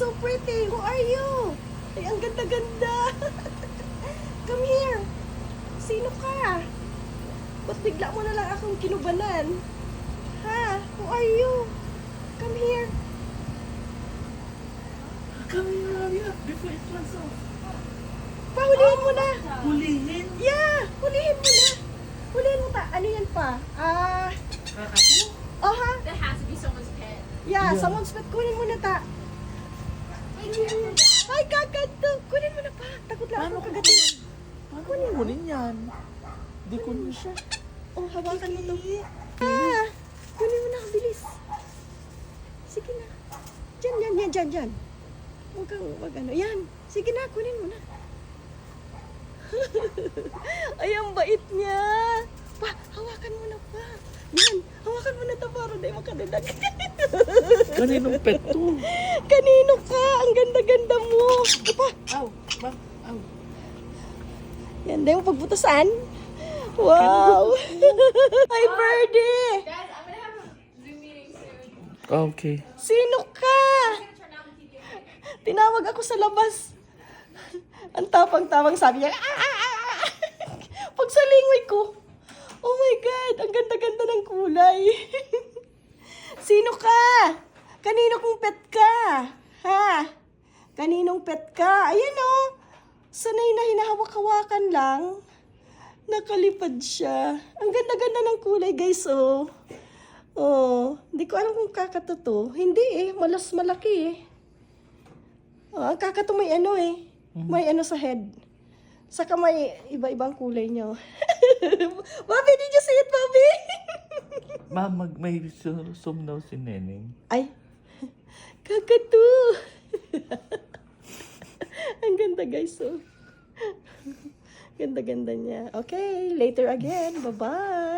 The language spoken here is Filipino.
so pretty. Who are you? Ay, ang ganda-ganda. Come here. Sino ka? Ba't bigla mo na lang akong kinubanan? Ha? Who are you? Come here. Come here, hurry up before it runs off. Pahulihin mo na. Hulihin? Yeah, hulihin mo na. Hulihin mo ta. Ano yan pa? Kakato? Oh ha? That has to be someone's pet. Yeah, Yeah. someone's pet. Kunin mo na ta. Ay, kagato. Kunin mo na pa. Takot lang Paano akong ko kagatin. Paano kunin yan? Di ko na siya. Oh, hawakan mo to. Ah, kunin mo na. Bilis. Sige na. Diyan. Huwag kang, wag ano. Yan. Sige na, kunin mo na. Ay, ang bait niya. Pa, hawakan mo na pa. Yan, hawakan mo na to para di makadadag. Kaninong pet to? Kanino ka? Ang ganda-ganda mo. Pa, Aw, ma'am, aw. yan, di mo pagbutasan. Wow. Hi, birdie. Guys, I'm gonna have a Zoom meeting soon. Okay. Sino ka? I'm gonna turn down the TV. Tinawag ako sa labas. Ang tapang-tapang sabi niya, pagsalingoy ko. Oh my God, ang ganda-ganda ng kulay. Sino ka? Kanino kong pet ka? Ha? Kaninong pet ka? Ayan oh. Sanay na hinahawak-hawakan lang. Nakalipad siya. Ang ganda-ganda ng kulay, guys, oh. Oh, hindi ko alam kung kakato to. Hindi eh, malas malaki eh. Oh, ang kakato may ano eh. May ano sa head. Saka may iba-ibang kulay niyo. Bobby, did you see it, Bobby? Ma'am, may zoom daw si Neneng. Ay, kakato. Ang ganda, guys, oh. Ganda-ganda niya. Okay, later again. Bye-bye.